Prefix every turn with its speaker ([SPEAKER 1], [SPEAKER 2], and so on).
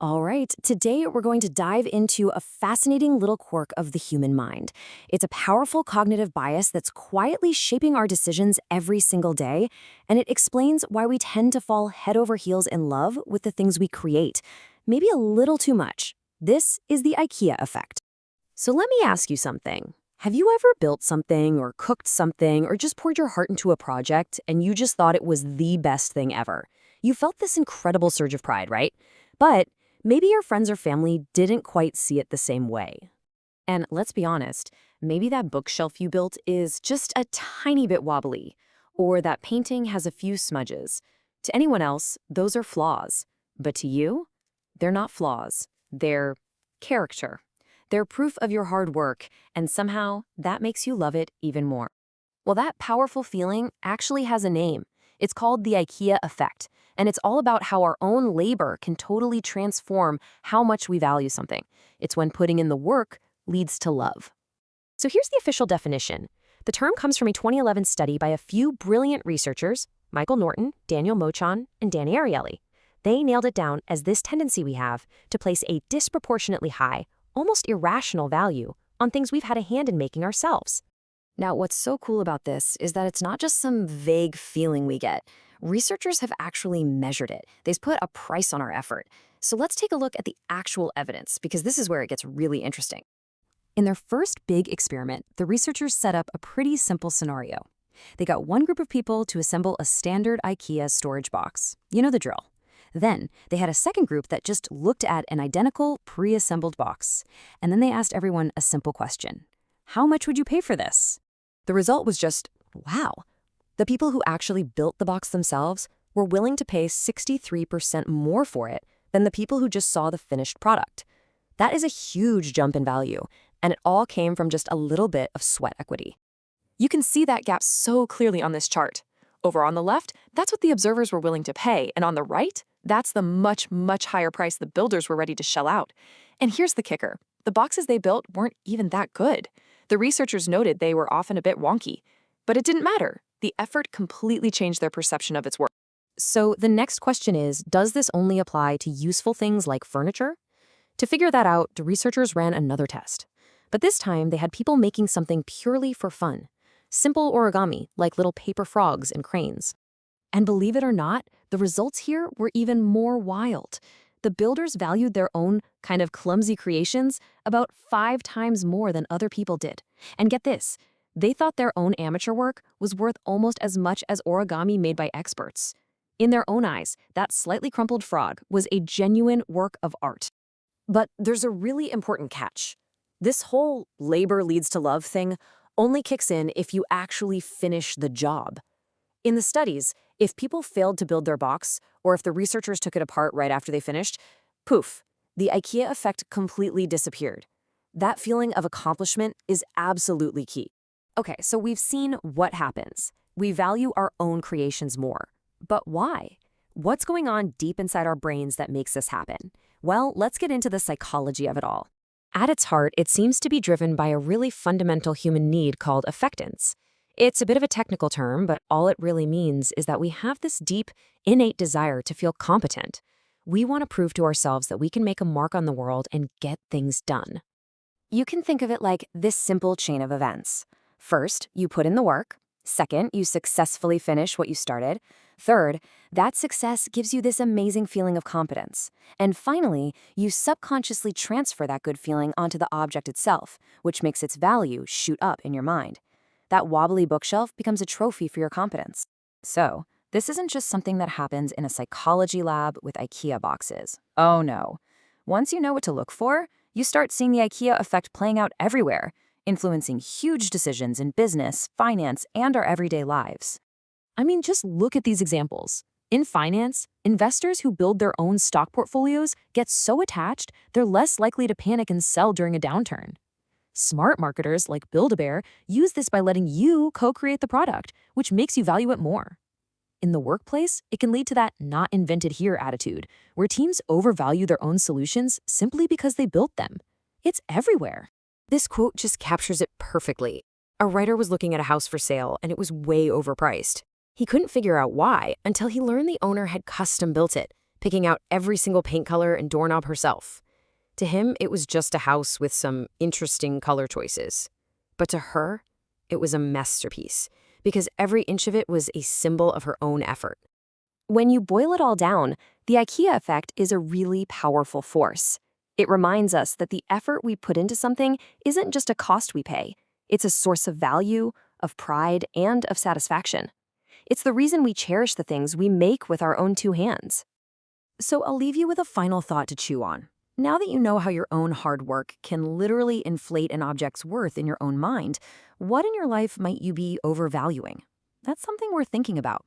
[SPEAKER 1] All right, today we're going to dive into a fascinating little quirk of the human mind. It's a powerful cognitive bias that's quietly shaping our decisions every single day, and it explains why we tend to fall head over heels in love with the things we create, maybe a little too much. This is the IKEA effect. So let me ask you something. Have you ever built something or cooked something or just poured your heart into a project and you just thought it was the best thing ever? You felt this incredible surge of pride, right? But maybe your friends or family didn't quite see it the same way. And let's be honest, maybe that bookshelf you built is just a tiny bit wobbly, or that painting has a few smudges. To anyone else, those are flaws. But to you, they're not flaws. They're character. They're proof of your hard work, and somehow that makes you love it even more. Well, that powerful feeling actually has a name. It's called the IKEA effect, and it's all about how our own labor can totally transform how much we value something. It's when putting in the work leads to love. So here's the official definition. The term comes from a 2011 study by a few brilliant researchers, Michael Norton, Daniel Mochon, and Danny Ariely. They nailed it down as this tendency we have to place a disproportionately high, almost irrational value on things we've had a hand in making ourselves. Now, what's so cool about this is that it's not just some vague feeling we get. Researchers have actually measured it. They've put a price on our effort. So let's take a look at the actual evidence, because this is where it gets really interesting. In their first big experiment, the researchers set up a pretty simple scenario. They got one group of people to assemble a standard IKEA storage box. You know the drill. Then they had a second group that just looked at an identical pre-assembled box. And then they asked everyone a simple question. How much would you pay for this? The result was just, wow. The people who actually built the box themselves were willing to pay 63% more for it than the people who just saw the finished product. That is a huge jump in value, and it all came from just a little bit of sweat equity. You can see that gap so clearly on this chart. Over on the left, that's what the observers were willing to pay, and on the right, that's the much, much higher price the builders were ready to shell out. And here's the kicker. The boxes they built weren't even that good. The researchers noted they were often a bit wonky, but it didn't matter. The effort completely changed their perception of its worth. So the next question is, does this only apply to useful things like furniture? To figure that out, the researchers ran another test. But this time, they had people making something purely for fun. Simple origami, like little paper frogs and cranes. And believe it or not, the results here were even more wild. The builders valued their own kind of clumsy creations about 5 times more than other people did. And get this, they thought their own amateur work was worth almost as much as origami made by experts. In their own eyes, that slightly crumpled frog was a genuine work of art. But there's a really important catch. This whole labor leads to love thing only kicks in if you actually finish the job. In the studies, if people failed to build their box, or if the researchers took it apart right after they finished, poof, the IKEA effect completely disappeared. That feeling of accomplishment is absolutely key. Okay, so we've seen what happens. We value our own creations more. But why? What's going on deep inside our brains that makes this happen? Well, let's get into the psychology of it all. At its heart, it seems to be driven by a really fundamental human need called affectance. It's a bit of a technical term, but all it really means is that we have this deep, innate desire to feel competent. We want to prove to ourselves that we can make a mark on the world and get things done. You can think of it like this simple chain of events. First, you put in the work. Second, you successfully finish what you started. Third, that success gives you this amazing feeling of competence. And finally, you subconsciously transfer that good feeling onto the object itself, which makes its value shoot up in your mind. That wobbly bookshelf becomes a trophy for your competence. So, this isn't just something that happens in a psychology lab with IKEA boxes. Oh no. Once you know what to look for, you start seeing the IKEA effect playing out everywhere, influencing huge decisions in business, finance, and our everyday lives. I mean, just look at these examples. In finance, investors who build their own stock portfolios get so attached, they're less likely to panic and sell during a downturn. Smart marketers like Build-A-Bear use this by letting you co-create the product, which makes you value it more. In the workplace, it can lead to that not invented here attitude, where teams overvalue their own solutions simply because they built them. It's everywhere. This quote just captures it perfectly. A writer was looking at a house for sale, and it was way overpriced. He couldn't figure out why until he learned the owner had custom built it, picking out every single paint color and doorknob herself. To him, it was just a house with some interesting color choices. But to her, it was a masterpiece, because every inch of it was a symbol of her own effort. When you boil it all down, the IKEA effect is a really powerful force. It reminds us that the effort we put into something isn't just a cost we pay. It's a source of value, of pride, and of satisfaction. It's the reason we cherish the things we make with our own two hands. So I'll leave you with a final thought to chew on. Now that you know how your own hard work can literally inflate an object's worth in your own mind, what in your life might you be overvaluing? That's something worth thinking about.